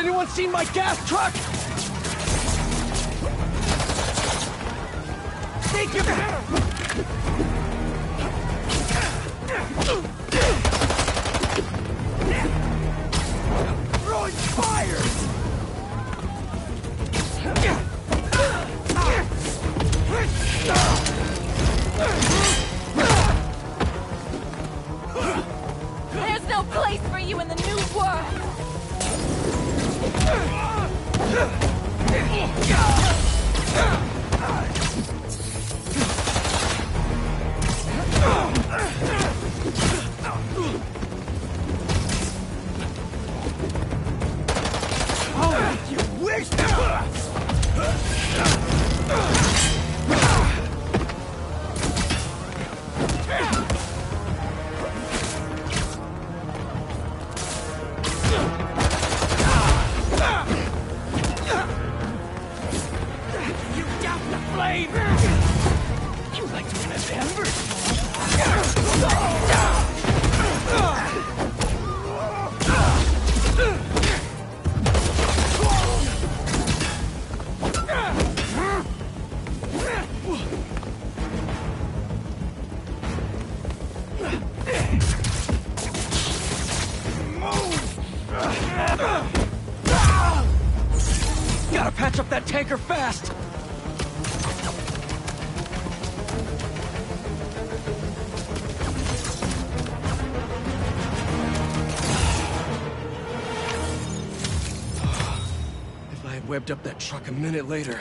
anyone seen my gas truck? Think you're better! Throwing fire! There's no place for you in the new world! Oh, you wish! You got the flame! You like to remember? Gotta patch up that tanker fast! If I had webbed up that truck a minute later...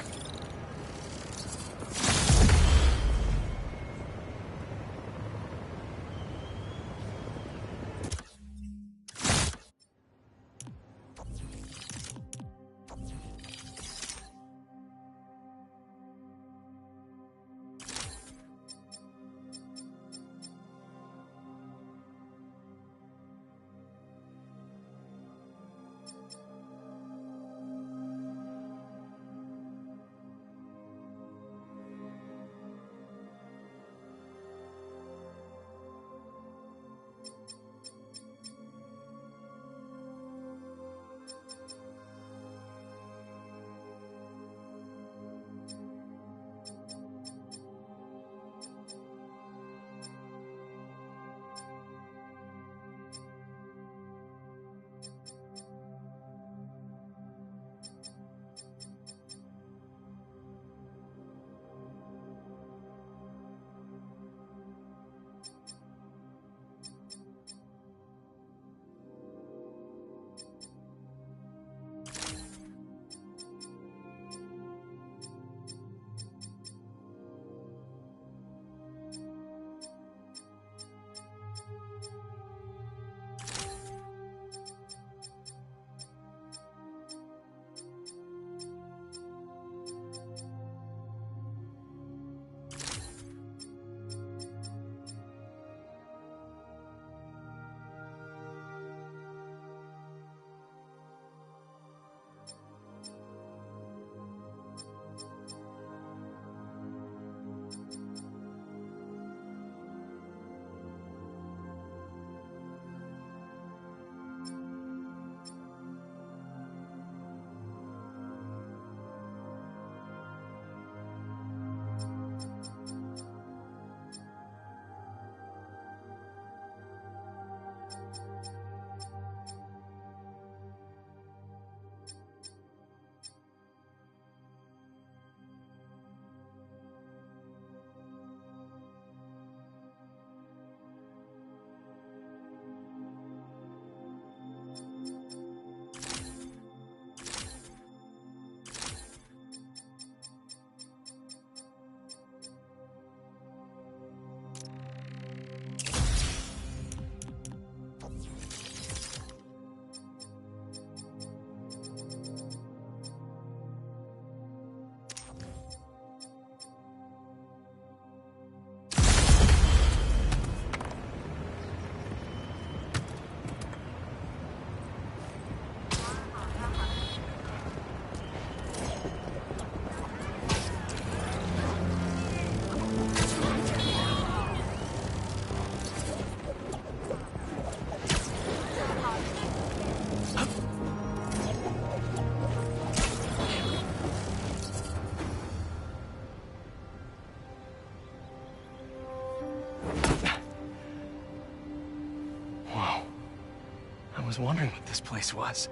was wondering what this place was.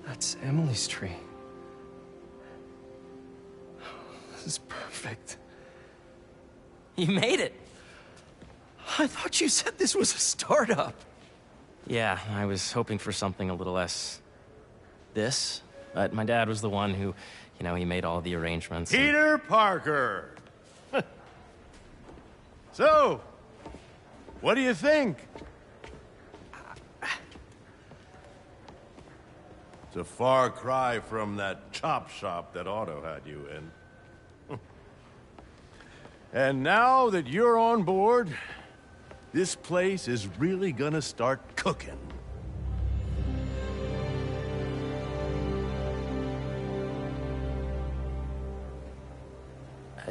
That's Emily's tree. This is perfect. You made it! I thought you said this was a startup. Yeah, I was hoping for something a little less... this. But my dad was the one who, he made all the arrangements. Peter Parker! So, what do you think? It's a far cry from that chop shop that Otto had you in. And now that you're on board, this place is really gonna start cooking.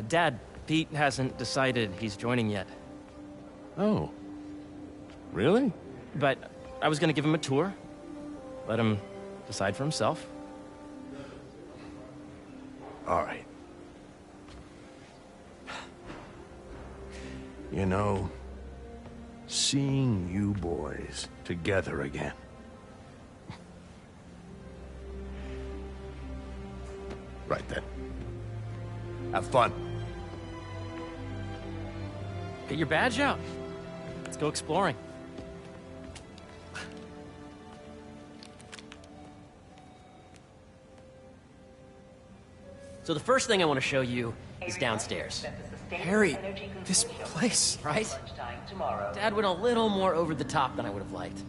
Dad, Pete hasn't decided he's joining yet. Oh. Really? But I was gonna give him a tour. Let him decide for himself. All right. You know, seeing you boys together again. Right then. Have fun. Get your badge out. Let's go exploring. So the first thing I want to show you is downstairs. Harry, this place. Right? Dad went a little more over the top than I would have liked.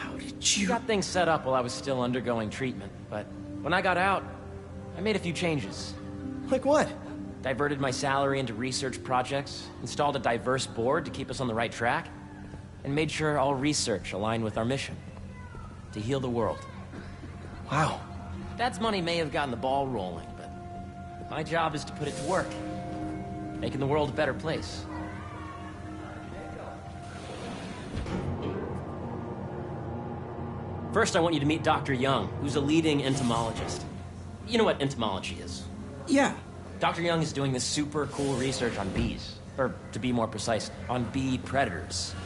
How did He you... got things set up while I was still undergoing treatment, but when I got out, I made a few changes. Like what? Diverted my salary into research projects, installed a diverse board to keep us on the right track, and made sure all research aligned with our mission. To heal the world. Wow. Dad's money may have gotten the ball rolling, but my job is to put it to work. Making the world a better place. First, I want you to meet Dr. Young, who's a leading entomologist. You know what entomology is? Yeah. Dr. Young is doing this super cool research on bees. Or, to be more precise, on bee predators.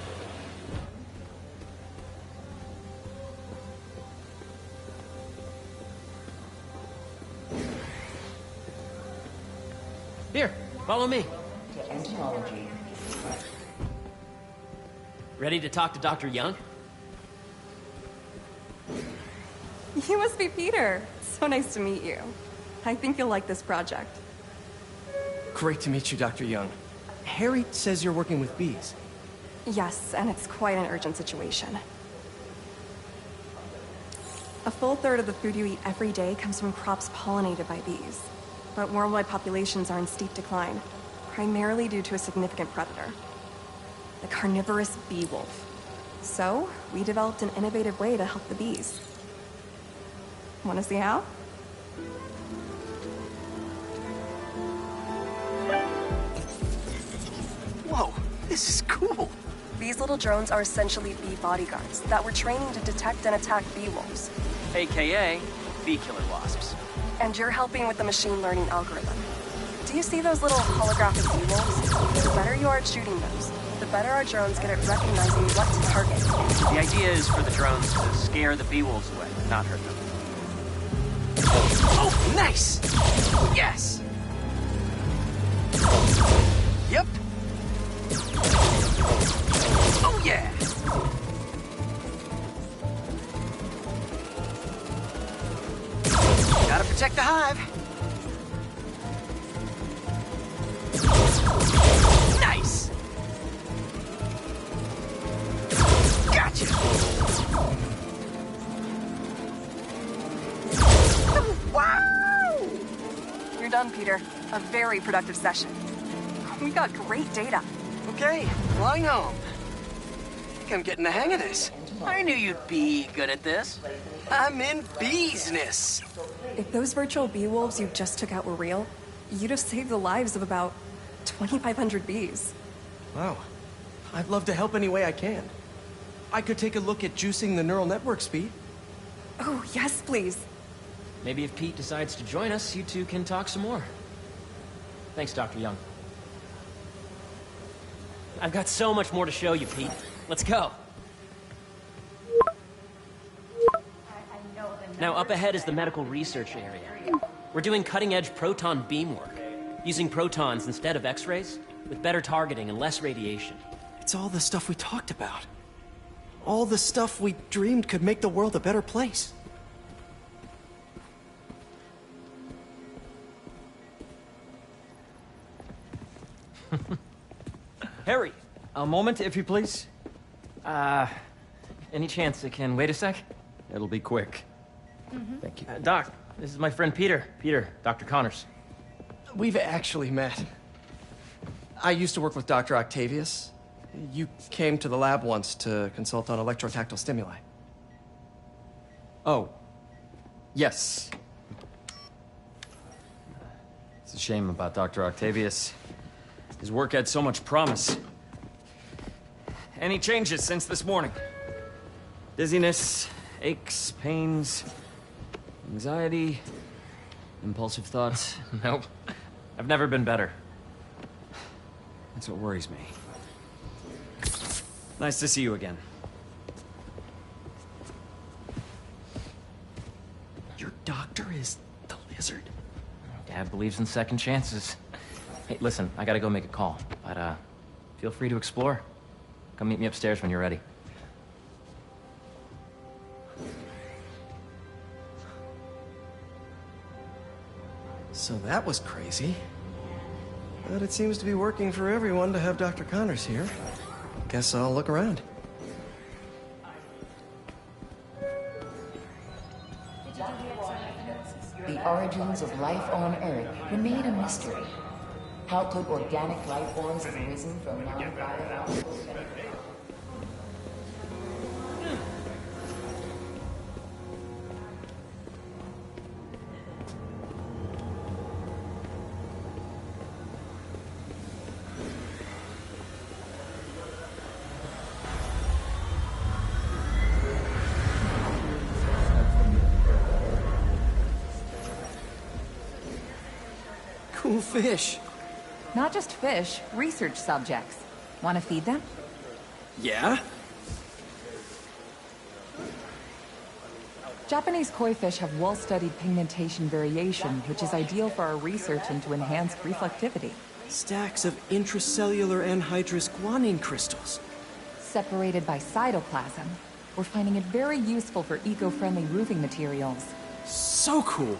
Here, follow me. To entomology. Ready to talk to Dr. Young? You must be Peter. So nice to meet you. I think you'll like this project. Great to meet you, Dr. Young. Harry says you're working with bees. Yes, and it's quite an urgent situation. A full third of the food you eat every day comes from crops pollinated by bees. But worldwide populations are in steep decline, primarily due to a significant predator, the carnivorous bee wolf. So, we developed an innovative way to help the bees. Want to see how? Whoa, this is cool. These little drones are essentially bee bodyguards that were training to detect and attack bee wolves. AKA bee killer wasps. And you're helping with the machine learning algorithm. Do you see those little holographic bee wolves? The better you are at shooting those, the better our drones get at recognizing what to target. The idea is for the drones to scare the bee wolves away, not hurt them. Oh, nice! Yes! Yep. Oh, yeah! Gotta protect the hive. Nice! Gotcha! Wow! You're done, Peter. A very productive session. We got great data. Okay, flying home. think I'm getting the hang of this. I knew you'd be good at this. I'm in business. If those virtual bee wolves you just took out were real, you'd have saved the lives of about 2,500 bees. Wow. I'd love to help any way I can. I could take a look at juicing the neural network speed. Oh, yes, please. Maybe if Pete decides to join us, you two can talk some more. Thanks, Dr. Young. I've got so much more to show you, Pete. Let's go. Now, up ahead is the medical research area. We're doing cutting-edge proton beam work, using protons instead of X-rays, with better targeting and less radiation. It's all the stuff we talked about. All the stuff we dreamed could make the world a better place. Harry, a moment, if you please. Any chance it can wait a sec? It'll be quick. Thank you. Doc, this is my friend Peter. Peter, Dr. Connors. We've actually met. I used to work with Dr. Octavius. You came to the lab once to consult on electrotactile stimuli. Oh. Yes. It's a shame about Dr. Octavius. His work had so much promise. Any changes since this morning? Dizziness, aches, pains, anxiety, impulsive thoughts? Nope. I've never been better. That's what worries me. Nice to see you again. Your doctor is the lizard? Dad believes in second chances. Hey, listen, I gotta go make a call, but, feel free to explore. Come meet me upstairs when you're ready. So that was crazy. But it seems to be working for everyone to have Dr. Connors here. Guess I'll look around. The origins of life on Earth remain a mystery. How could organic life forms have arisen from non-biological? Cool fish. Not just fish, research subjects. Want to feed them? Yeah? Japanese koi fish have well-studied pigmentation variation, which is ideal for our research into enhanced reflectivity. Stacks of intracellular anhydrous guanine crystals. Separated by cytoplasm, we're finding it very useful for eco-friendly roofing materials. So cool.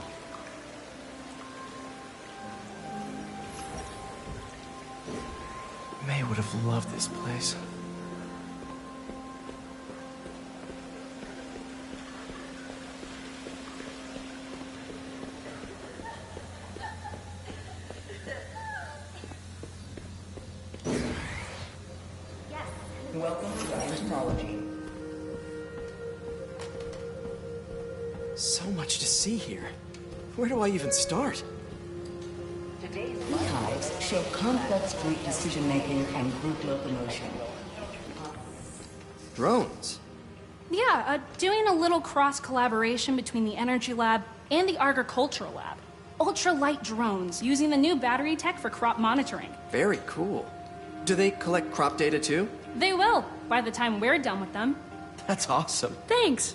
May would have loved this place. Welcome to entomology. So much to see here. Where do I even start? Today's beehives show complex group decision-making and group locomotion. Drones. Yeah, doing a little cross-collaboration between the Energy Lab and the Agricultural Lab. Ultra-light drones using the new battery tech for crop monitoring. Very cool. Do they collect crop data too? They will, by the time we're done with them. That's awesome. Thanks.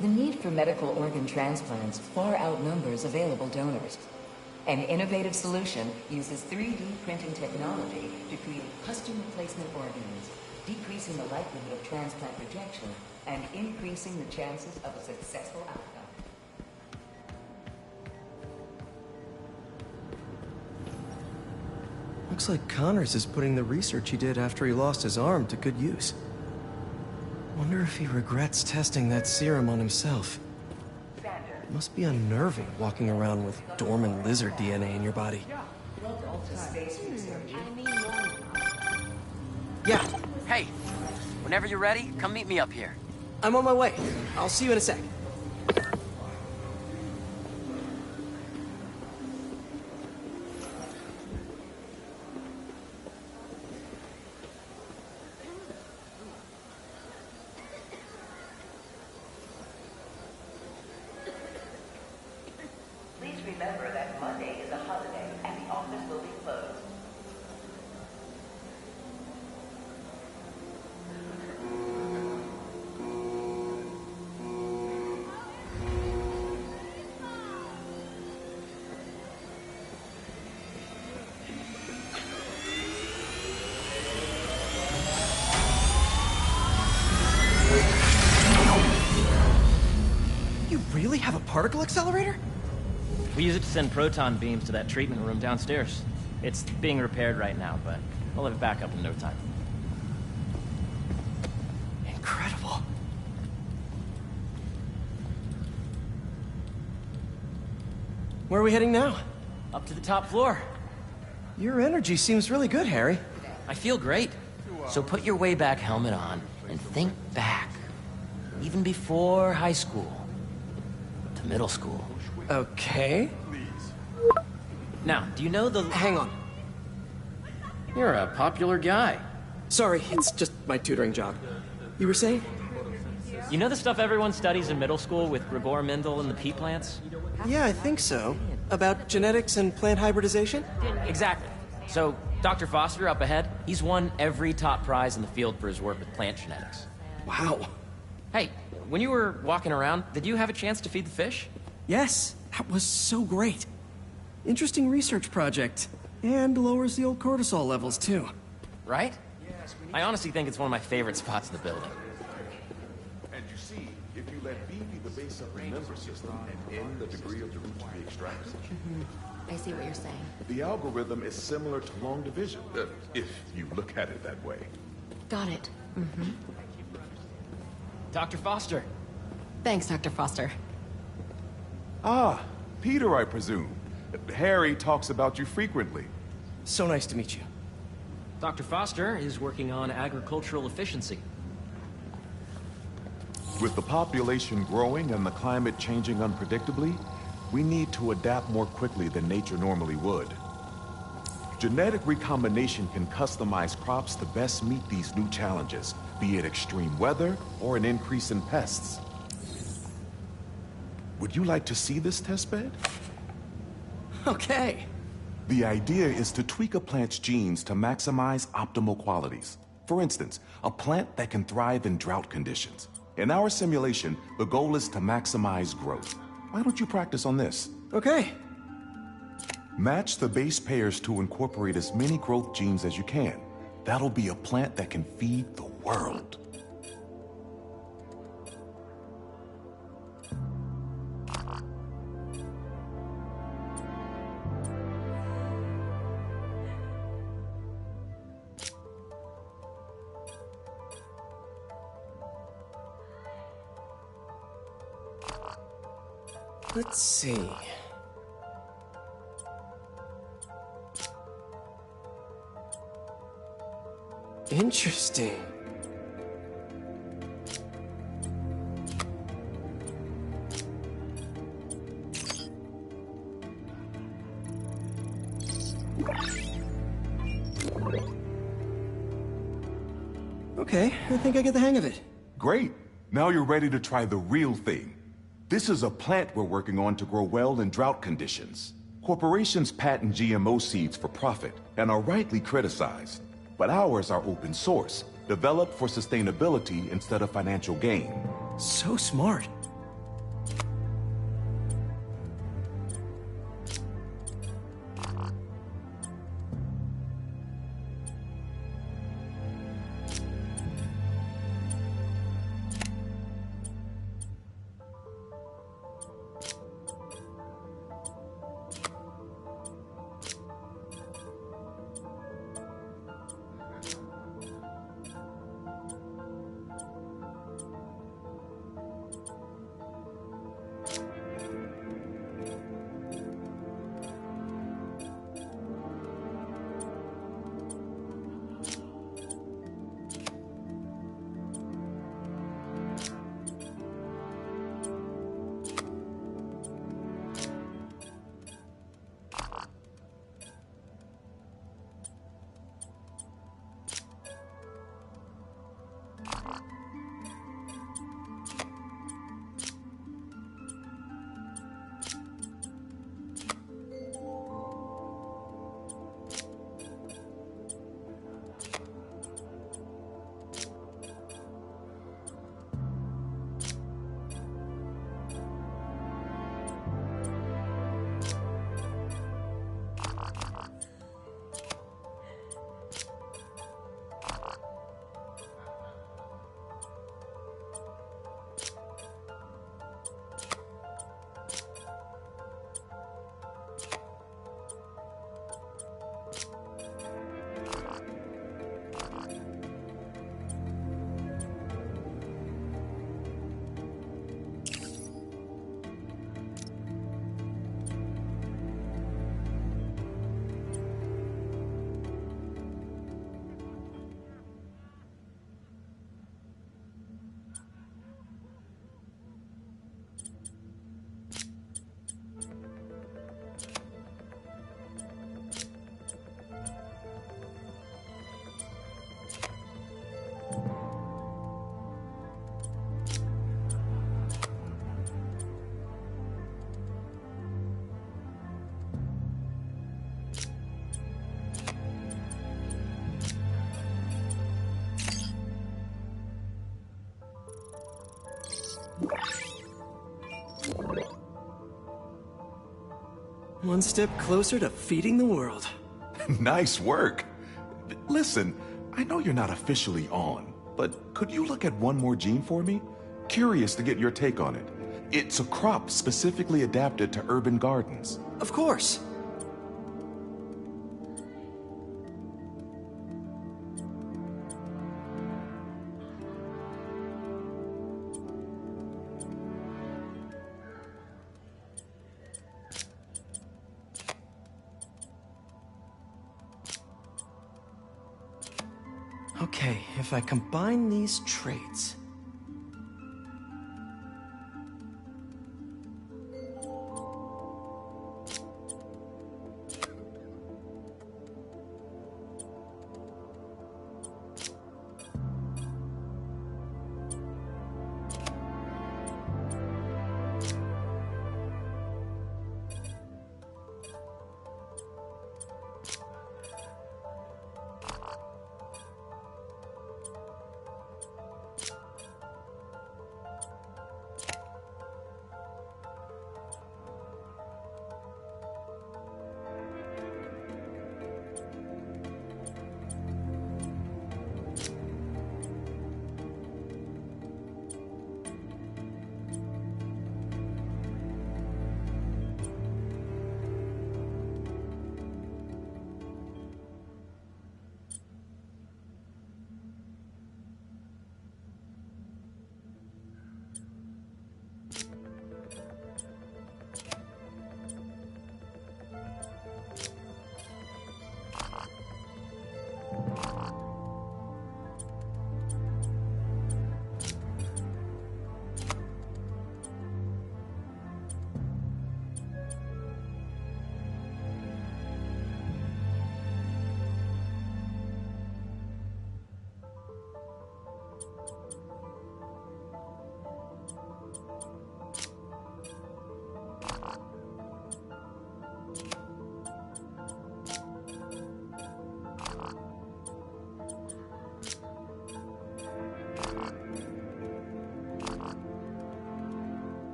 The need for medical organ transplants far outnumbers available donors. An innovative solution uses 3D printing technology to create custom replacement organs, decreasing the likelihood of transplant rejection and increasing the chances of a successful outcome. Looks like Connors is putting the research he did after he lost his arm to good use. Wonder if he regrets testing that serum on himself. It must be unnerving walking around with dormant lizard DNA in your body. Yeah, Hey, whenever you're ready, come meet me up here. I'm on my way. I'll see you in a sec. Please remember that Monday is a holiday and the office will be closed. You really have a particle accelerator? We use it to send proton beams to that treatment room downstairs. It's being repaired right now, but we'll have it back up in no time. Incredible. Where are we heading now? Up to the top floor. Your energy seems really good, Harry. I feel great. So put your way back helmet on and think back. Even before high school. To middle school. Okay. Now, do you know the... Hang on. You're a popular guy. Sorry, it's just my tutoring job. You were saying? You know the stuff everyone studies in middle school with Gregor Mendel and the pea plants? Yeah, I think so. About genetics and plant hybridization? Exactly. So, Dr. Foster up ahead, he's won every top prize in the field for his work with plant genetics. Wow. Hey, when you were walking around, did you have a chance to feed the fish? Yes, that was so great. Interesting research project. And lowers the old cortisol levels, too. Right? I honestly think it's one of my favorite spots in the building. And you see, if you let B be the base of the member system and N the degree of the root to be extracted, I see what you're saying. the algorithm is similar to long division, if you look at it that way. Got it. Dr. Foster. Thanks, Dr. Foster. Ah, Peter, I presume. Harry talks about you frequently. So nice to meet you. Dr. Foster is working on agricultural efficiency. With the population growing and the climate changing unpredictably, we need to adapt more quickly than nature normally would. Genetic recombination can customize crops to best meet these new challenges, be it extreme weather or an increase in pests. Would you like to see this testbed? Okay. The idea is to tweak a plant's genes to maximize optimal qualities. For instance, a plant that can thrive in drought conditions. In our simulation, the goal is to maximize growth. Why don't you practice on this? Okay. Match the base pairs to incorporate as many growth genes as you can. That'll be a plant that can feed the world. Let's see. Interesting. Okay, I think I get the hang of it. Great. Now you're ready to try the real thing. This is a plant we're working on to grow well in drought conditions. Corporations patent GMO seeds for profit and are rightly criticized. But ours are open source, developed for sustainability instead of financial gain. So smart. One step closer to feeding the world. Nice work. Listen, I know you're not officially on, but could you look at one more gene for me? Curious to get your take on it. It's a crop specifically adapted to urban gardens. Of course. Okay, if I combine these traits...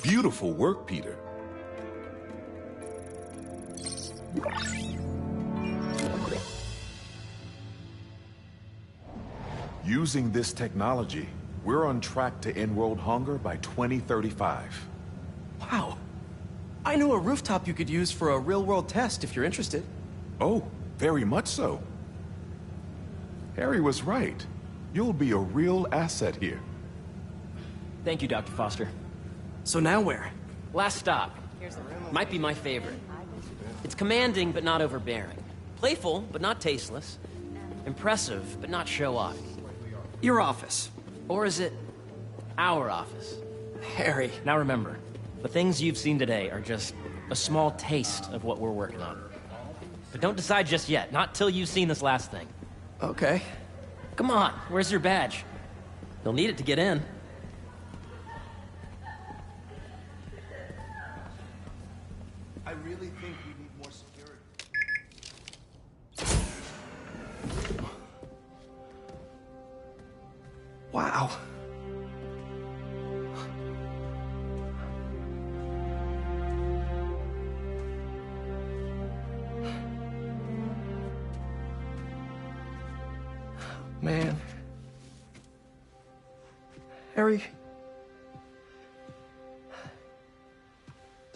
Beautiful work, Peter. Using this technology, we're on track to end world hunger by 2035. Wow. I know a rooftop you could use for a real-world test if you're interested. Oh, very much so. Harry was right. You'll be a real asset here. Thank you, Dr. Foster. So now where? Last stop. Might be my favorite. It's commanding, but not overbearing. Playful, but not tasteless. Impressive, but not show-off. Your office. Or is it our office? Harry. Now remember, the things you've seen today are just a small taste of what we're working on. But don't decide just yet, not till you've seen this last thing. Okay. Come on, where's your badge? You'll need it to get in. I really think we need more security. Wow. Man. Harry,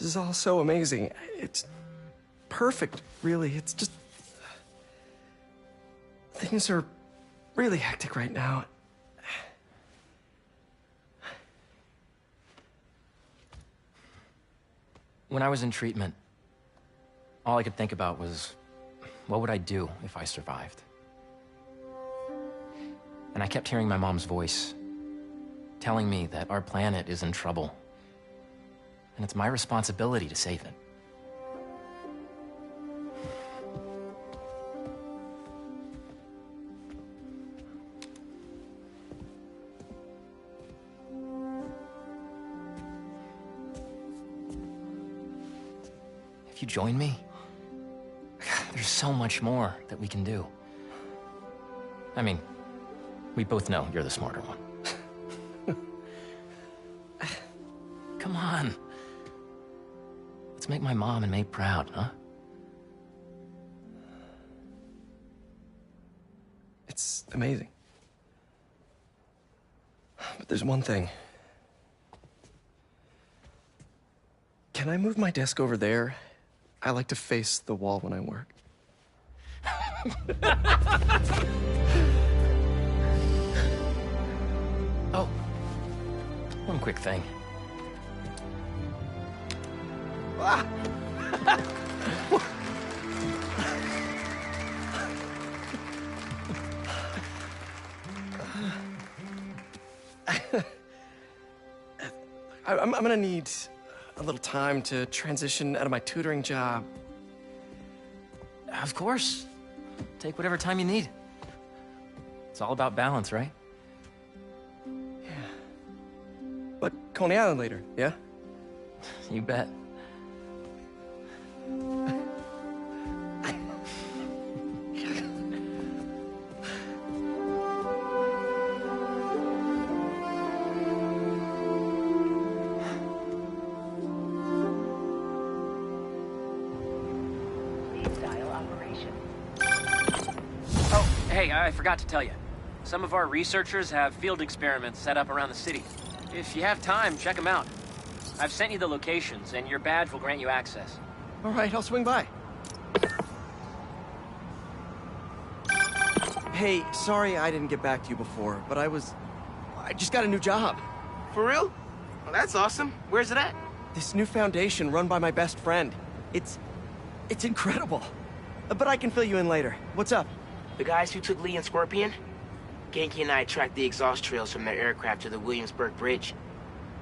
This is all so amazing. It's perfect, really. It's just... Things are really hectic right now. When I was in treatment, all I could think about was, what would I do if I survived? And I kept hearing my mom's voice, telling me that our planet is in trouble, and it's my responsibility to save it. If you join me, there's so much more that we can do. I mean, we both know you're the smarter one. Come on. Let's make my mom and May proud, huh? It's amazing. But there's one thing. Can I move my desk over there? I like to face the wall when I work. Oh, one quick thing. Ah! I'm gonna need a little time to transition out of my tutoring job. Of course. Take whatever time you need. It's all about balance, right? Yeah. But Coney Island later, yeah? You bet. Hey, I forgot to tell you. Some of our researchers have field experiments set up around the city. If you have time, check them out. I've sent you the locations, and your badge will grant you access. All right, I'll swing by. Hey, sorry I didn't get back to you before, but I just got a new job. For real? Well, that's awesome. Where's it at? This new foundation run by my best friend. It's incredible. But I can fill you in later. What's up? The guys who took Lee and Scorpion? Genki and I tracked the exhaust trails from their aircraft to the Williamsburg Bridge.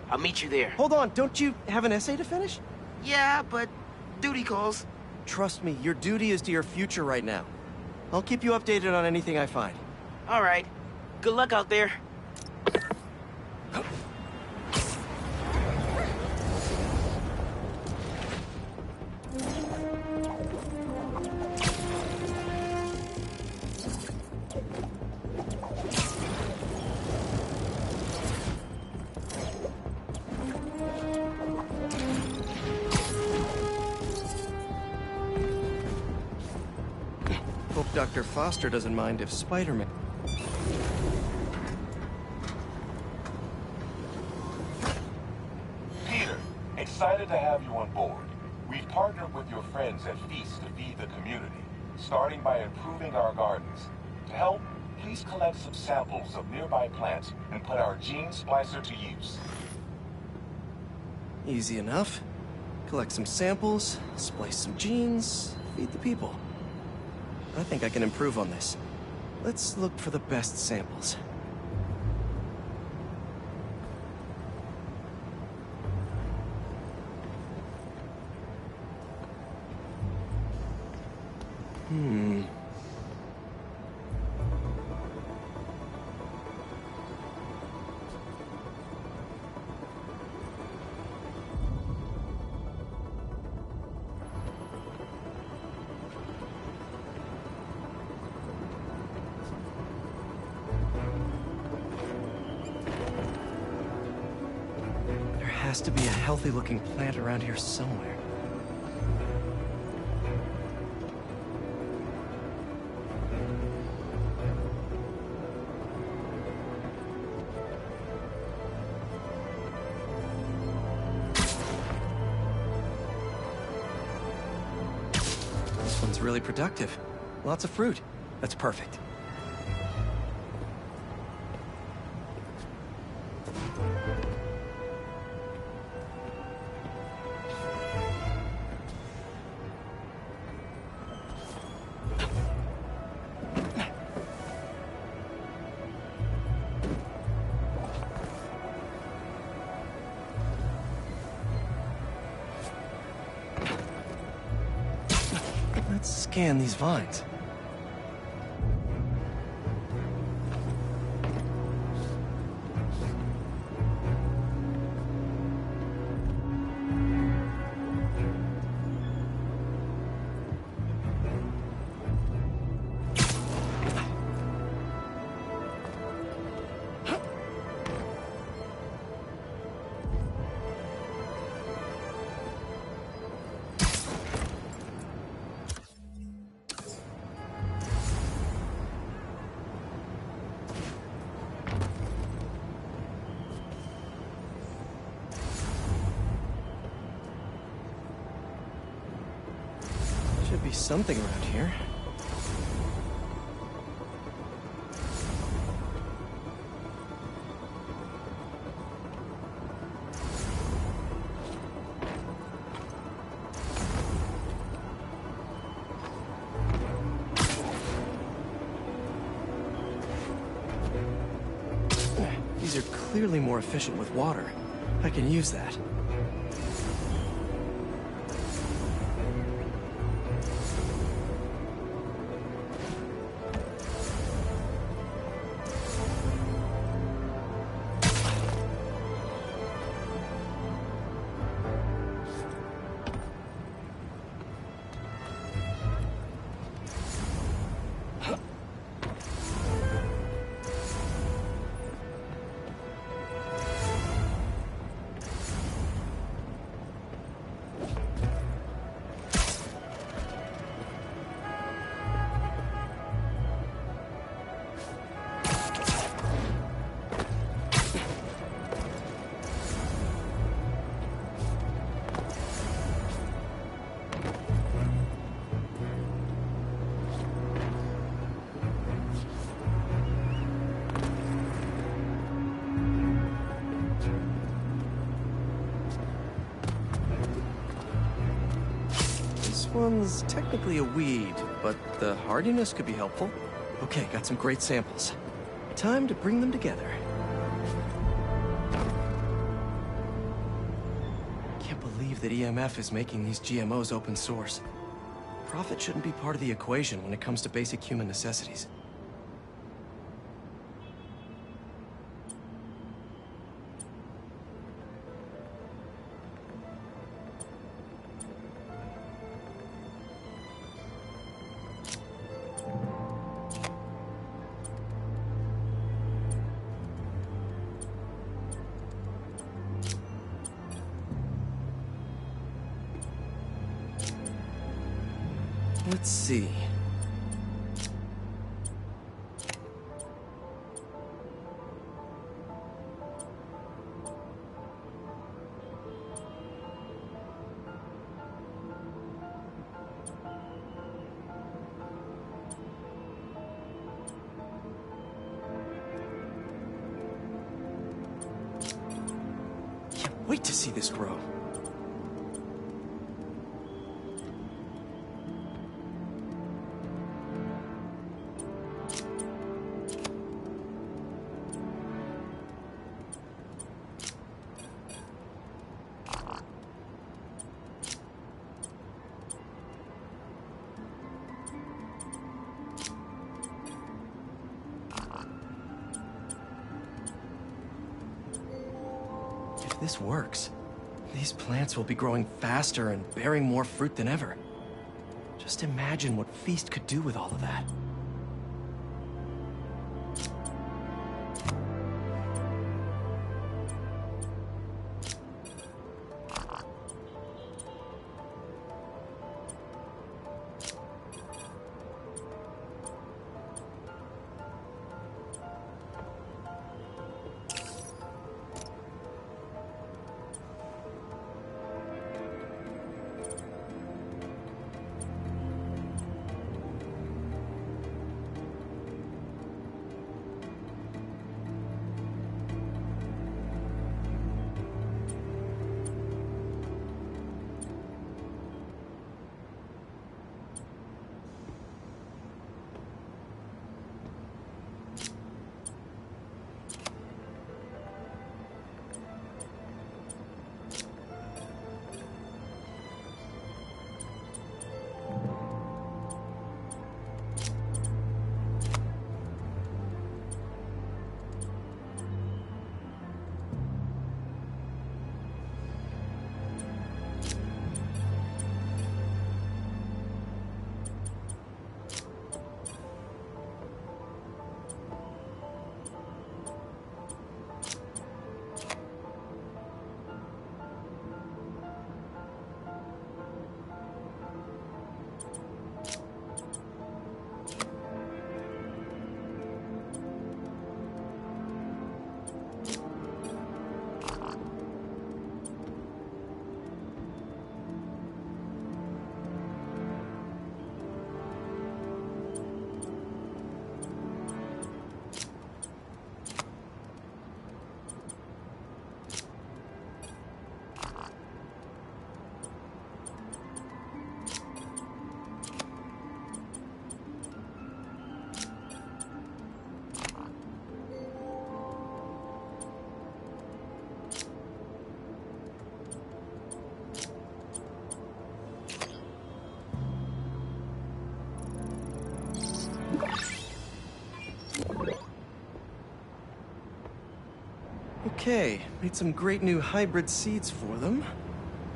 I'll meet you there. Hold on, don't you have an essay to finish? Yeah, but duty calls. Trust me, your duty is to your future right now. I'll keep you updated on anything I find. All right. Good luck out there. Hope Dr. Foster doesn't mind if Spider-Man... Peter, excited to have you on board. We've partnered with your friends at Feast to feed the community, starting by improving our gardens. To help, please collect some samples of nearby plants and put our gene splicer to use. Easy enough. Collect some samples, splice some genes, feed the people. I think I can improve on this. Let's look for the best samples. There has to be a healthy-looking plant around here somewhere. sounds really productive. Lots of fruit. That's perfect. Let's scan these vines. Should be something around here. These are clearly more efficient with water. I can use that. This one's technically a weed, but the hardiness could be helpful. Okay, got some great samples. Time to bring them together. Can't believe that EMF is making these GMOs open source. Profit shouldn't be part of the equation when it comes to basic human necessities. Let's see. Can't wait to see this grow. If this works, these plants will be growing faster and bearing more fruit than ever. Just imagine what Feast could do with all of that. Okay, made some great new hybrid seeds for them.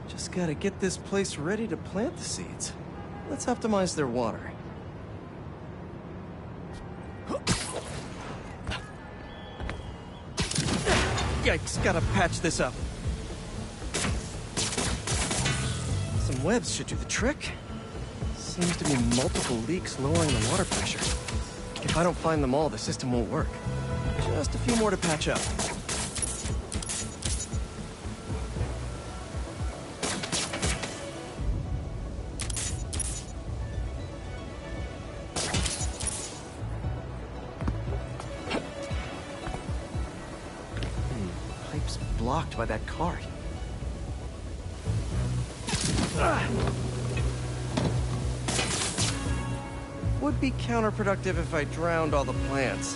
Just gotta get this place ready to plant the seeds. Let's optimize their water. Yikes, gotta patch this up. Some webs should do the trick. Seems to be multiple leaks lowering the water pressure. If I don't find them all, the system won't work. Just a few more to patch up. Pipe's blocked by that cart. Would be counterproductive if I drowned all the plants.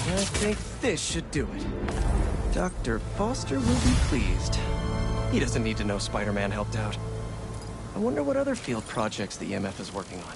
I think this should do it. Dr. Foster will be pleased. He doesn't need to know Spider-Man helped out. I wonder what other field projects the EMF is working on.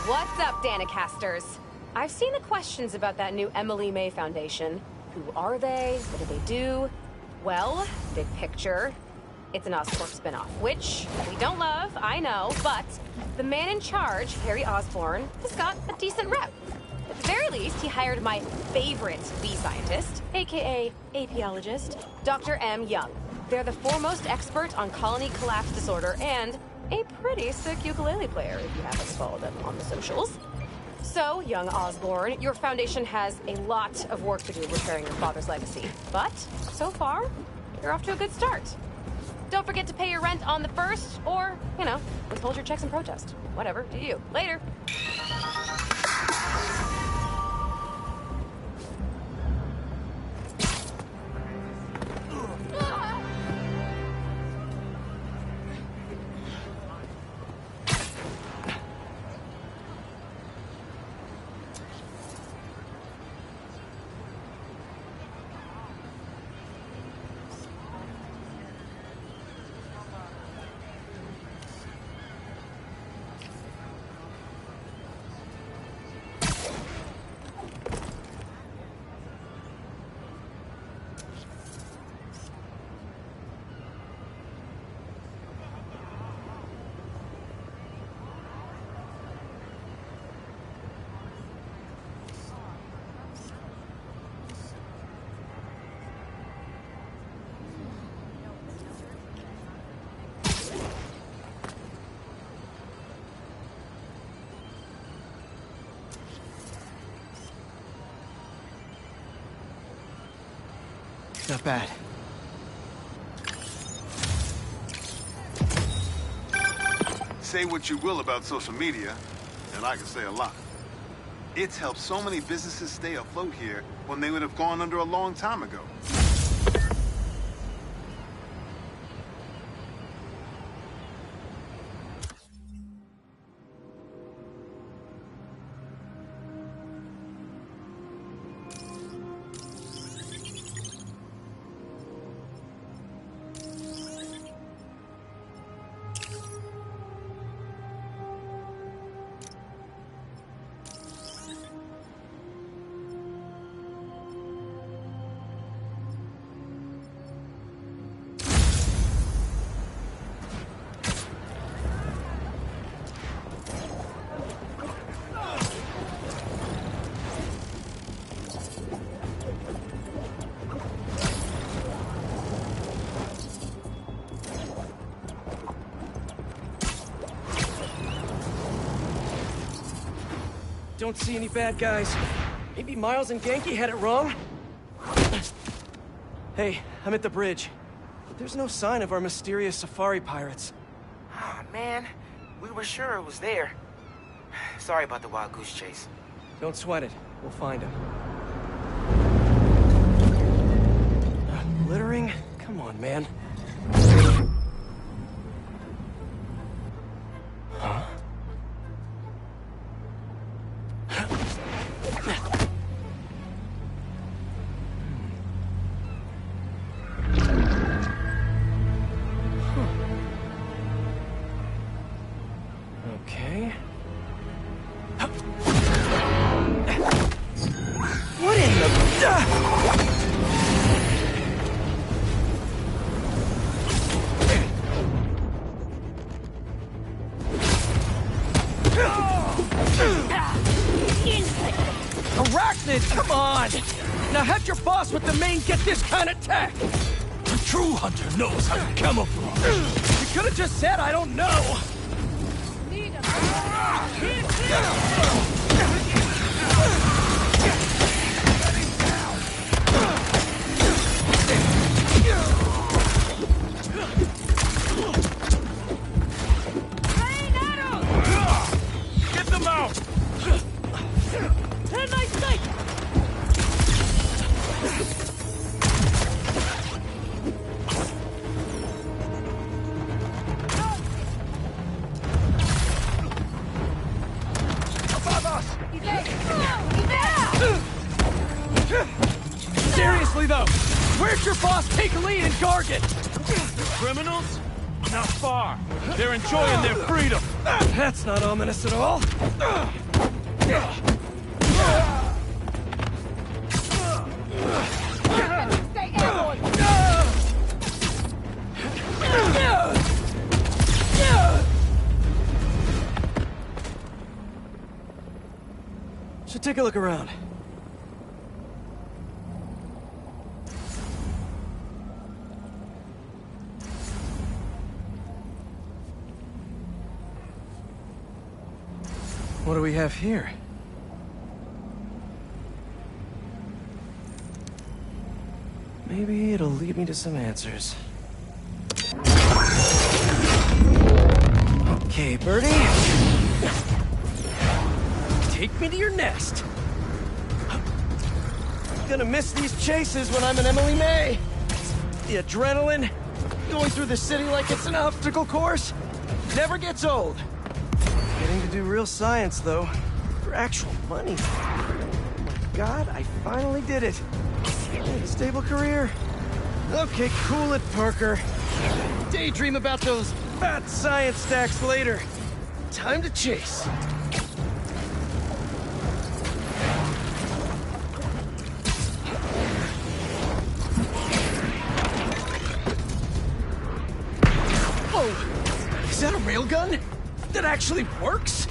What's up, Danicasters? I've seen the questions about that new Emily May Foundation. Who are they? What do they do? Well, big picture, it's an Oscorp spinoff, which we don't love, I know, but the man in charge, Harry Osborn, has got a decent rep. At the very least, he hired my favorite bee scientist, aka apiologist, Dr. M. Young. They're the foremost expert on colony collapse disorder and a pretty sick ukulele player, if you happen to follow them on the socials. So, young Osborn, your foundation has a lot of work to do repairing your father's legacy. But, so far, you're off to a good start. Don't forget to pay your rent on the 1st, or, withhold your checks in protest. Whatever, do you. Later. Not bad. Say what you will about social media, and I can say a lot. It's helped so many businesses stay afloat here when they would have gone under a long time ago. Don't see any bad guys. Maybe Miles and Genki had it wrong? Hey, I'm at the bridge. There's no sign of our mysterious safari pirates. Oh, man. We were sure it was there. Sorry about the wild goose chase. Don't sweat it. We'll find him. Littering? Come on, man. Huh? Okay. What in the... Arachnid, come on! Now have your boss with the main get this kind of tech! The true hunter knows how to camouflage. You could have just said I don't know! Get them out! Turn my sight! Seriously though, where'd your boss take lead in Gargan? Criminals? Not far. They're enjoying their freedom. That's not ominous at all. Should take a look around. What do we have here? Maybe it'll lead me to some answers. Okay, Birdie. Take me to your nest. Gonna miss these chases when I'm an Emily May. The adrenaline, going through the city like it's an obstacle course, never gets old. Getting to do real science, though, for actual money. Oh my God, I finally did it. A stable career. Okay, cool it, Parker. Daydream about those fat science stacks later. Time to chase. Oh, is that a railgun? That actually works?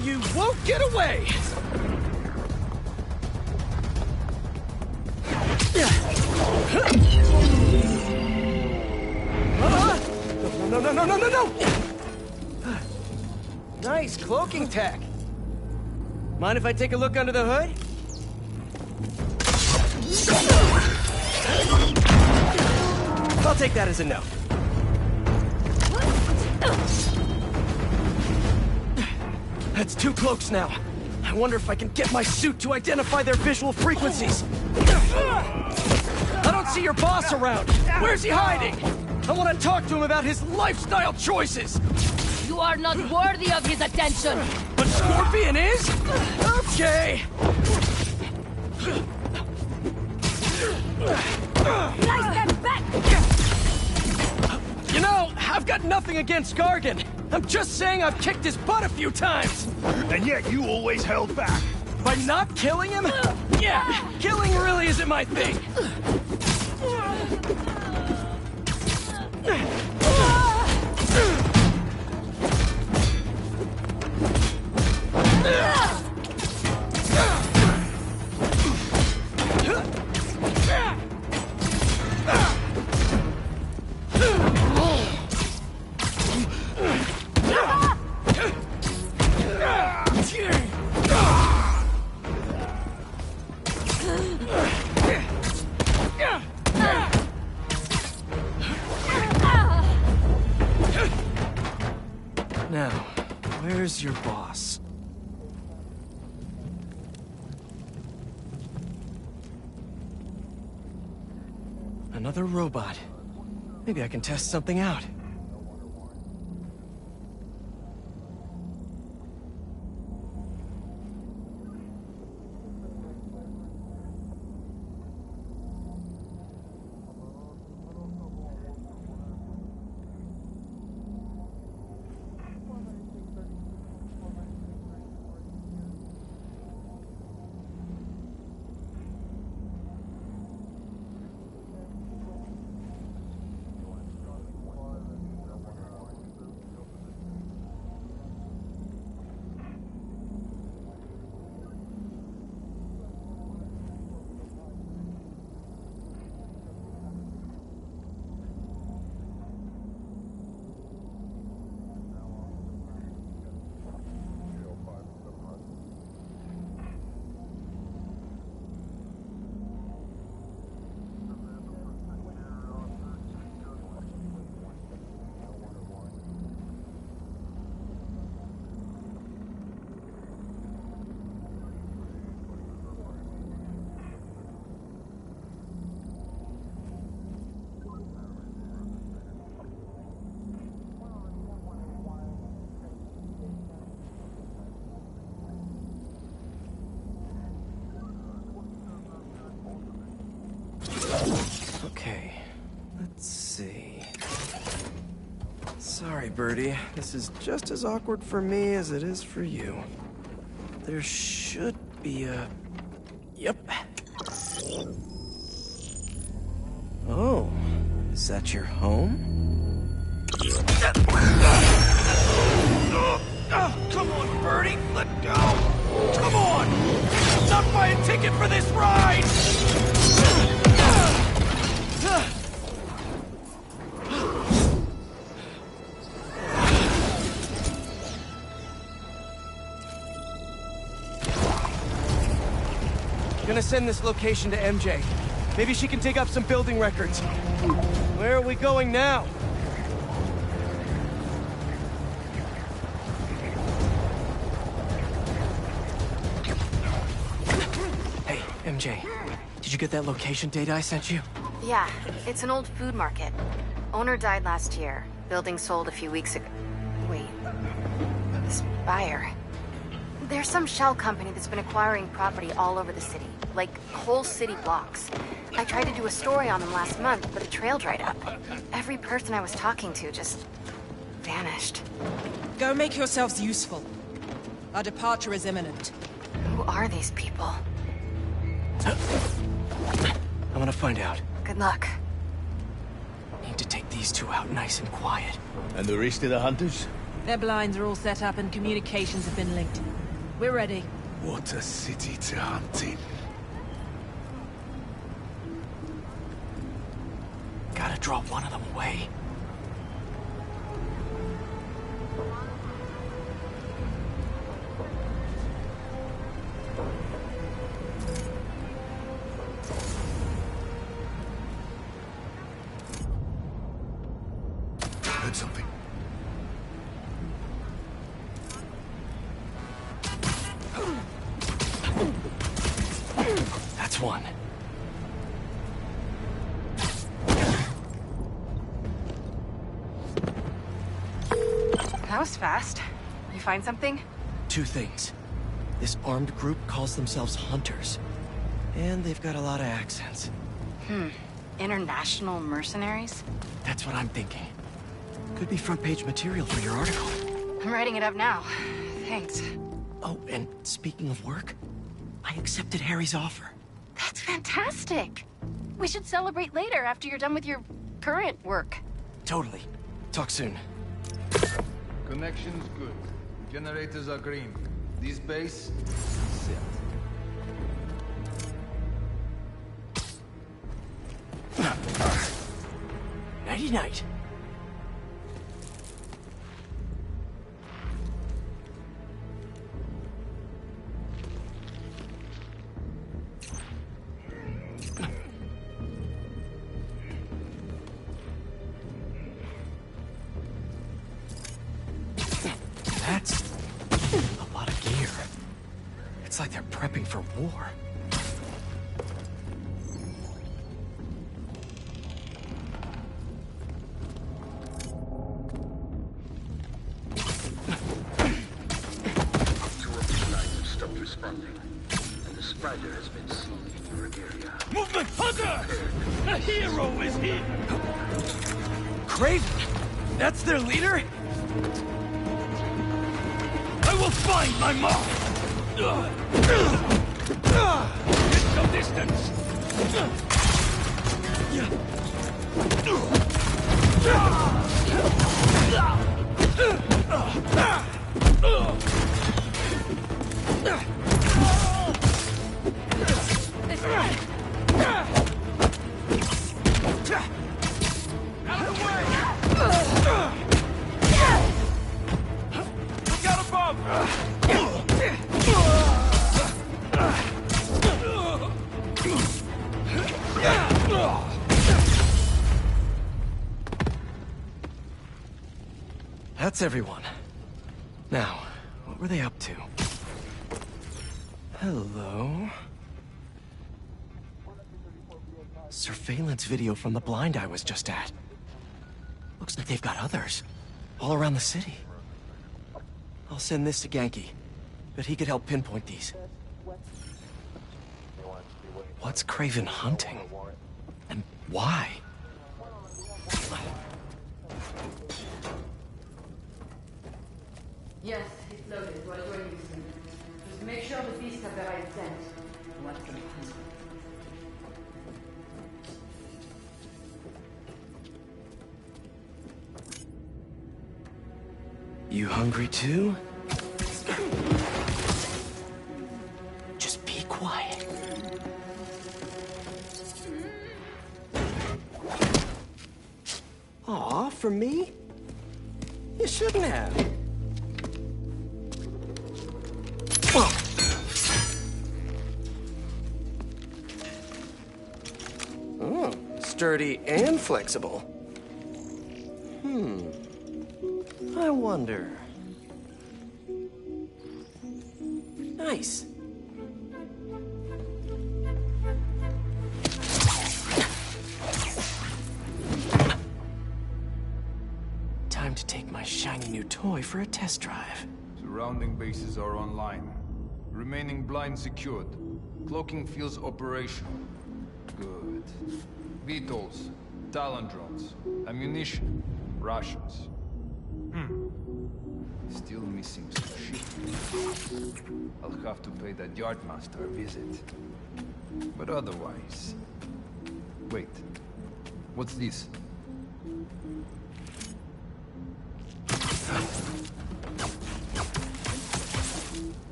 and you won't get away! No! Nice cloaking tech. Mind if I take a look under the hood? I'll take that as a no. That's 2 cloaks now. I wonder if I can get my suit to identify their visual frequencies. I don't see your boss around. Where's he hiding? I want to talk to him about his lifestyle choices. You are not worthy of his attention. But Scorpion is? Okay. Slice them back! You know, I've got nothing against Gargan. I'm just saying I've kicked his butt a few times. And yet you always held back. By not killing him? Yeah, killing really isn't my thing. Now, where's your boss? Another robot. Maybe I can test something out. Okay, let's see. Sorry, Birdie. This is just as awkward for me as it is for you. There should be a... Yep. Oh, is that your home? Oh, come on, Birdie, let go! Come on! I'm not buying a ticket for this ride! Gonna send this location to MJ. Maybe she can dig up some building records. Where are we going now? Hey, MJ. Did you get that location data I sent you? Yeah, it's an old food market. Owner died last year. Building sold a few weeks ago. Wait. This buyer. There's some shell company that's been acquiring property all over the city. Like, whole city blocks. I tried to do a story on them last month, but the trail dried up. Every person I was talking to just... vanished. Go make yourselves useful. Our departure is imminent. Who are these people? I'm gonna find out. Good luck. Need to take these two out nice and quiet. And the rest of the hunters? Their blinds are all set up and communications have been linked. We're ready. What a city to hunt in. Gotta draw one of them away. Heard something. That's one. That was fast. You find something? 2 things. This armed group calls themselves Hunters. And they've got a lot of accents. International mercenaries? That's what I'm thinking. Could be front-page material for your article. I'm writing it up now. Thanks. Oh, and speaking of work, I accepted Harry's offer. That's fantastic. We should celebrate later after you're done with your current work. Totally. Talk soon. Connection's good. Generators are green. This base, set. Nighty-night. That's a lot of gear. It's like they're prepping for war. Stopped responding, and the spider has been seen in your area. Movement! Hunter! A hero is here! Craven! That's their leader? I will find my mark! Get some distance! That's everyone. Now, what were they up to? Hello? Surveillance video from the blind I was just at. Looks like they've got others. All around the city. I'll send this to Genki. Bet he could help pinpoint these. What's Craven hunting? And why? Yes, it's loaded. What do I use? Just make sure the beasts have the right scent. What can hunt? You hungry too? Just be quiet. Aw, for me? You shouldn't have. Oh, sturdy and flexible. I wonder. Nice. Time to take my shiny new toy for a test drive. Surrounding bases are online. Remaining blind secured. Cloaking fields operational. Good. VTOLs, Talon drones, ammunition, rations. Still missing some shit. I'll have to pay that yardmaster a visit. But otherwise... Wait. What's this?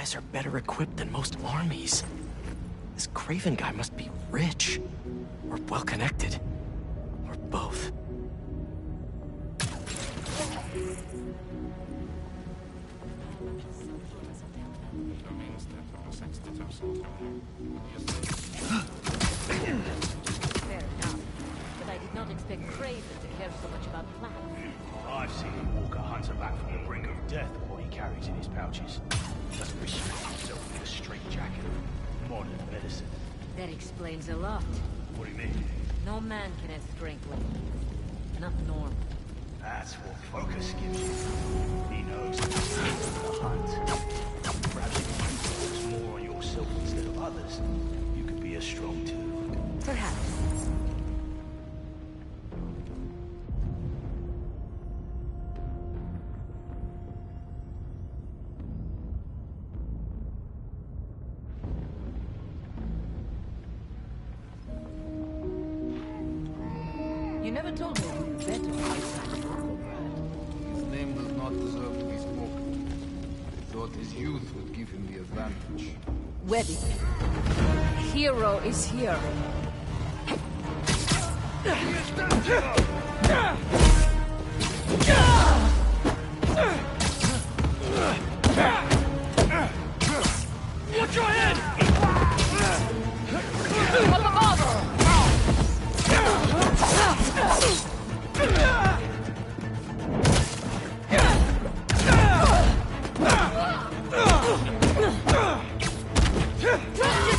guys are better equipped than most armies. This Craven guy must be rich, or well-connected, or both. Fair enough, but I did not expect Craven to care so much about plants. I've seen him walk a hunter back from the brink of death with what he carries in his pouches. Doesn't restrict himself with a straitjacket of modern medicine. That explains a lot. What do you mean? No man can have strength like his. Not normal. That's what focus gives you. He knows the hunt. Perhaps if you focus more on yourself instead of others, you could be as strong too. Perhaps. You never told me who you bet on this time of Orko, Brad. His name does not deserve to be spoken. I thought his youth would give him the advantage. Wedding. Hero is here. Watch your head! Up above!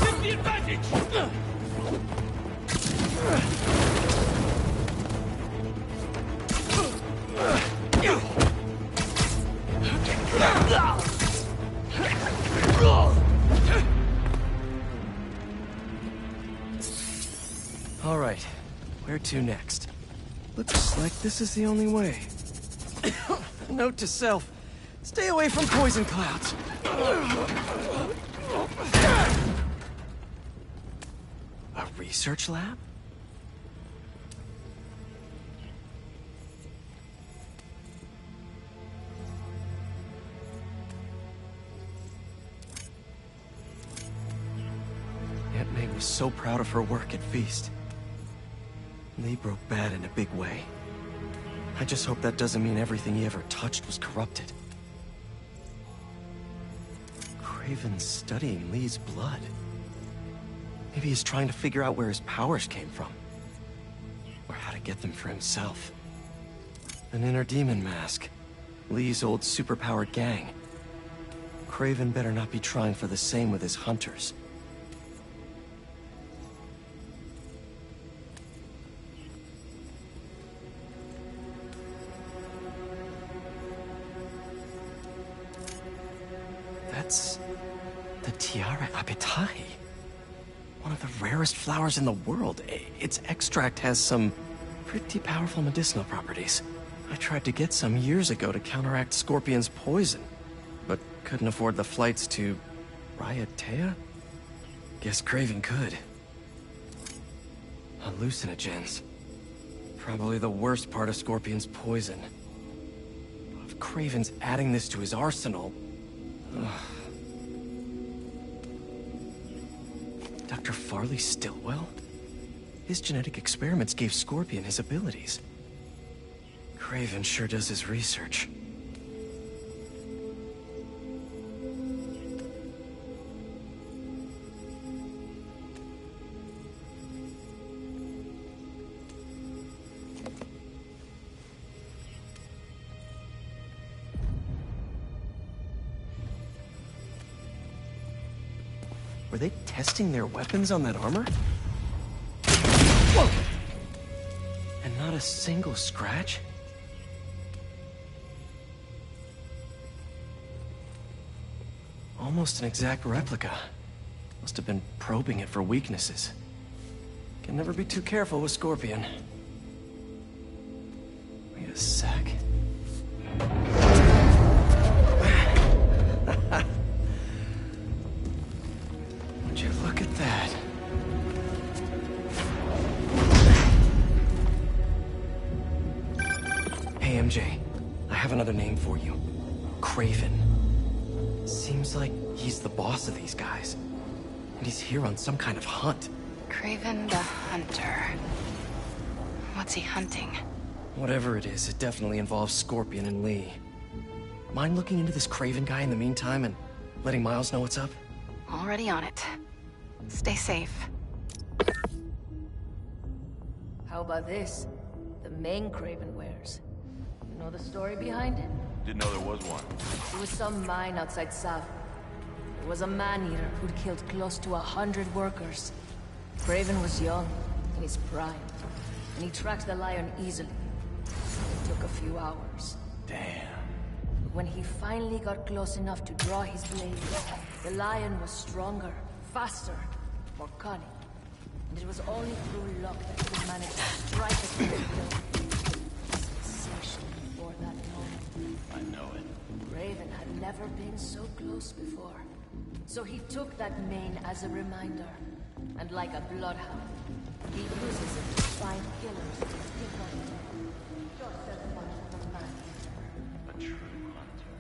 Give the advantage! All right, where to next? Looks like this is the only way. Note to self, stay away from poison clouds. A research lab? Aunt May was so proud of her work at Feast. Lee broke bad in a big way. I just hope that doesn't mean everything he ever touched was corrupted. Craven's studying Lee's blood. Maybe he's trying to figure out where his powers came from. Or how to get them for himself. An inner demon mask. Lee's old superpowered gang. Craven better not be trying for the same with his hunters. That's the Tiara Apitai. One of the rarest flowers in the world. Its extract has some pretty powerful medicinal properties. I tried to get some years ago to counteract Scorpion's poison, but couldn't afford the flights to Raiatea? Guess Craven could. Hallucinogens. Probably the worst part of Scorpion's poison. If Craven's adding this to his arsenal... Ugh. Dr. Farley Stillwell? His genetic experiments gave Scorpion his abilities. Craven sure does his research. Were they testing their weapons on that armor? Whoa! And not a single scratch? Almost an exact replica. Must have been probing it for weaknesses. Can never be too careful with Scorpion. Wait a sec. Would you look at that? Hey, MJ. I have another name for you. Craven. Seems Seems like he's the boss of these guys. And he's here on some kind of hunt. Craven the Hunter. What's he hunting? Whatever it is, it definitely involves Scorpion and Lee. Mind looking into this Craven guy in the meantime and letting Miles know what's up? Already on it. Stay safe. How about this? The main Craven wears. You know the story behind it? Didn't know there was one. It was some mine outside Sav. There was a man-eater who'd killed close to 100 workers. Craven was young, in his prime, and he tracked the lion easily. It took a few hours. Damn. When he finally got close enough to draw his blade, the lion was stronger, faster, more cunning. And it was only through luck that he managed to strike at the kill. Sensation before that moment. I know it. Raven had never been so close before. So he took that mane as a reminder. And like a bloodhound, he uses it to find killers to pick on them. Just as much as a man. A true hunter.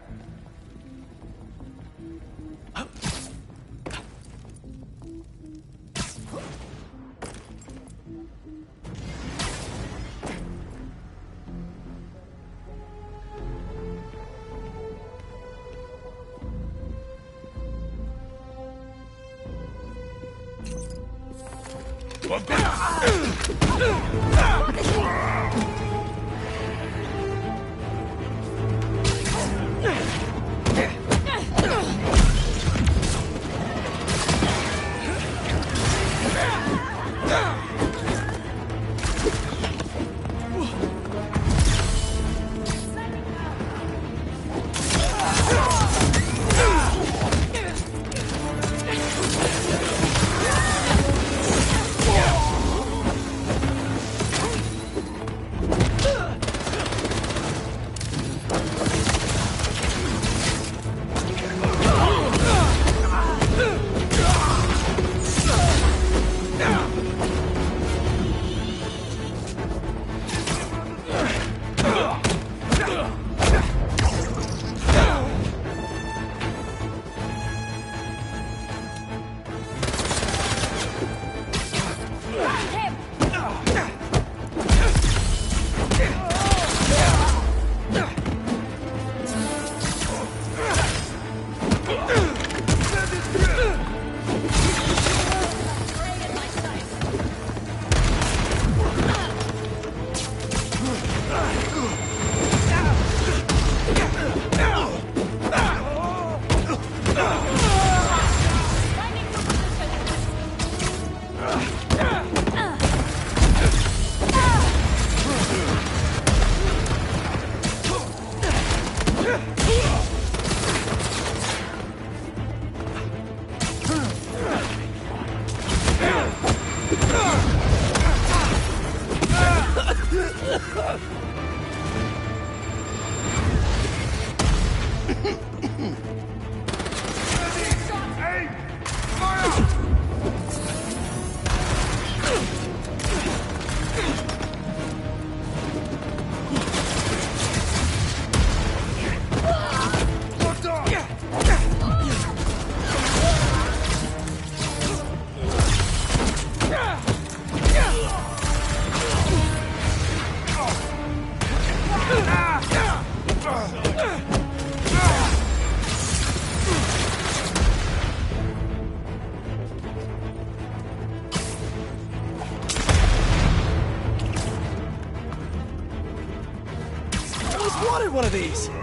Wanted one of these. In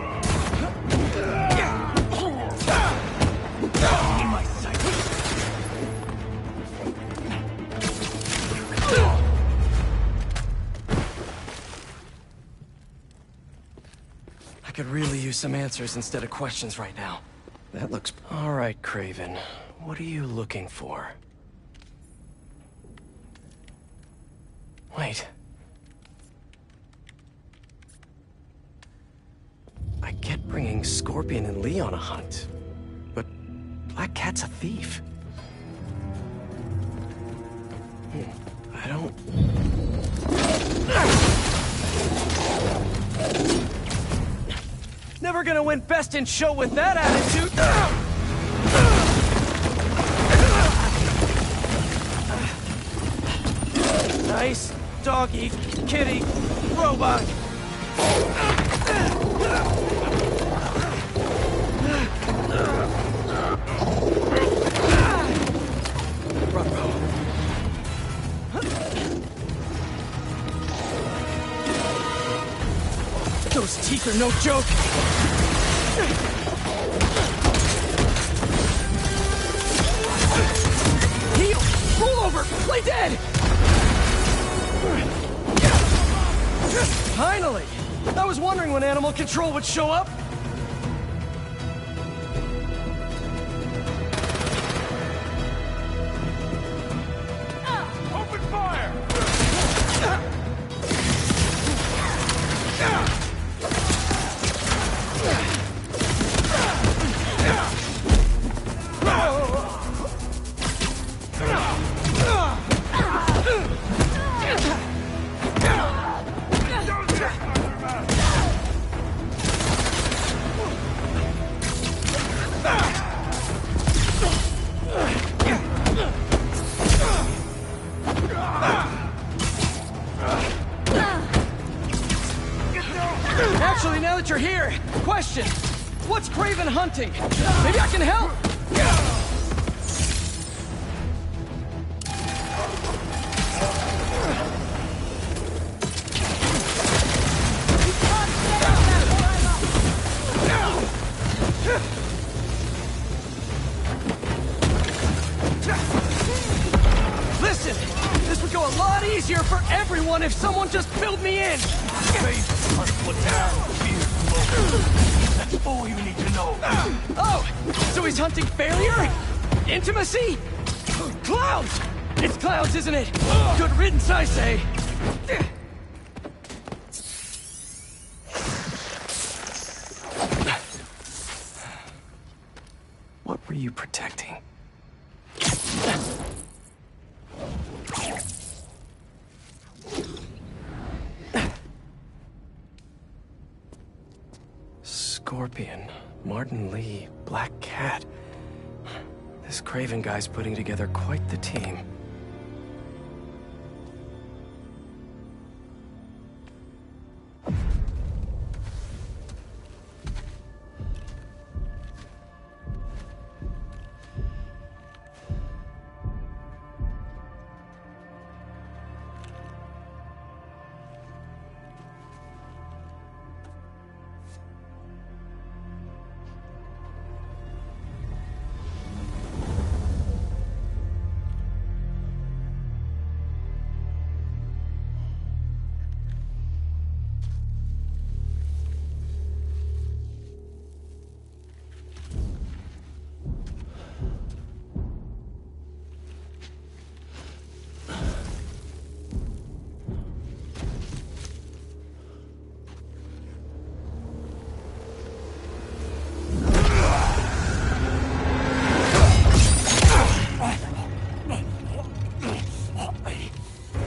my sight. I could really use some answers instead of questions right now. That looks... All right, Craven. What are you looking for? Wait. I get bringing Scorpion and Lee on a hunt, but Black Cat's a thief. I don't... Never gonna win Best in Show with that attitude! doggy, kitty, robot. Those teeth are no joke. Heal! Roll over! Play dead! Finally! I was wondering when animal control would show up. Open fire! Actually, now that you're here, question. What's Craven hunting? Maybe I can help? Listen, this would go a lot easier for everyone if someone just filled me in. That's all you need to know. Oh, so he's hunting failure? Intimacy? Clowns! It's clowns, isn't it? Good riddance, I say. What were you protecting? Scorpion, Martin Lee, Black Cat. This Craven guy's putting together quite the team.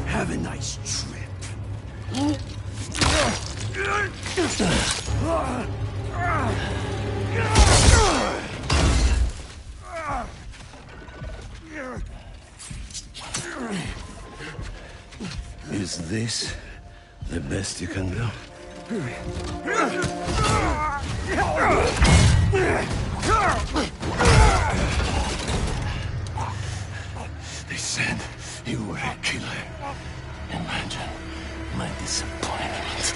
Have a nice trip. Is this the best you can do? They said you were a killer. Imagine my disappointment.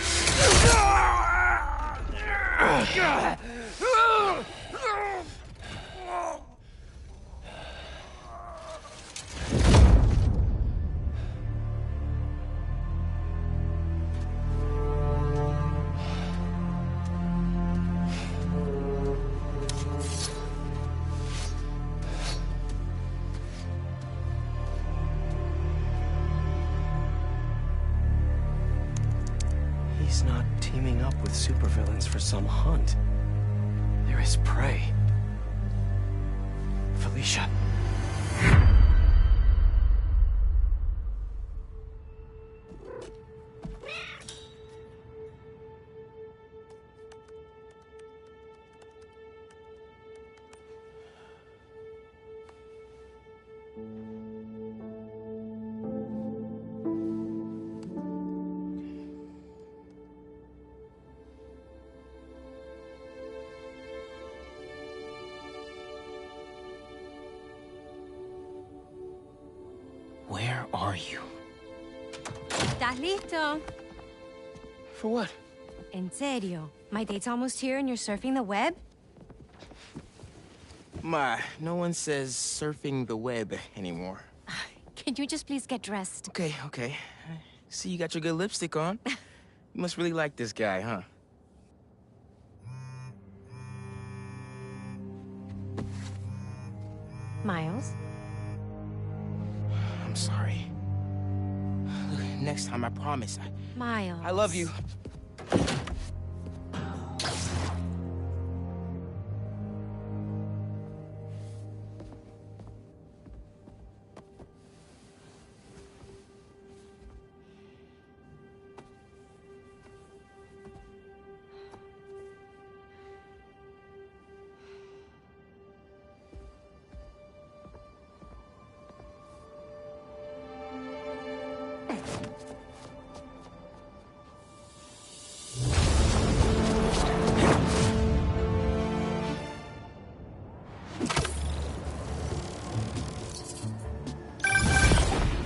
He's not teaming up with supervillains for some hunt. There is prey. Felicia. Where are you? ¿Estás listo? For what? En serio? My date's almost here and you're surfing the web? Ma, no one says surfing the web anymore. Can you just please get dressed? Okay, okay. See, you got your good lipstick on. You must really like this guy, huh? Miles? I'm sorry. Look, next time, I promise. Miles. I love you.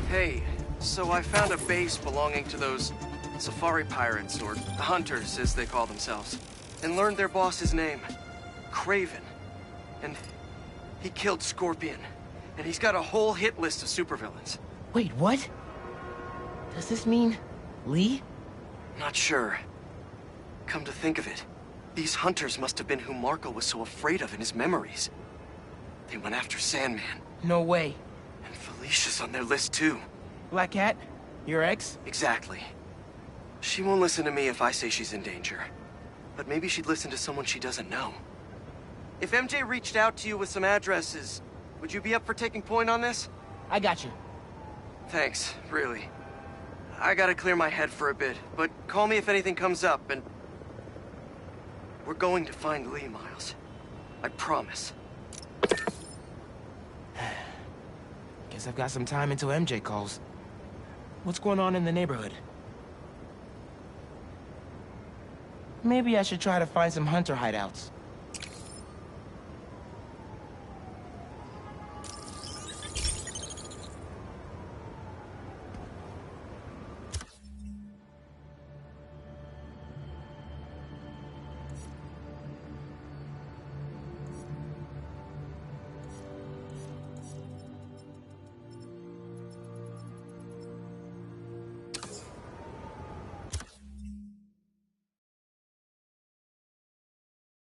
Hey, so I found a base belonging to those safari pirates, or hunters, as they call themselves, and learned their boss's name, Craven. And he killed Scorpion, and he's got a whole hit list of supervillains. Wait, what? Does this mean Lee? Not sure. Come to think of it, these hunters must have been who Marco was so afraid of in his memories. They went after Sandman. No way. And Felicia's on their list too. Black Cat? Your ex? Exactly. She won't listen to me if I say she's in danger. But maybe she'd listen to someone she doesn't know. If MJ reached out to you with some addresses, would you be up for taking point on this? I got you. Thanks, really. I gotta clear my head for a bit, but call me if anything comes up, and... we're going to find Lee, Miles. I promise. Guess I've got some time until MJ calls. What's going on in the neighborhood? Maybe I should try to find some hunter hideouts.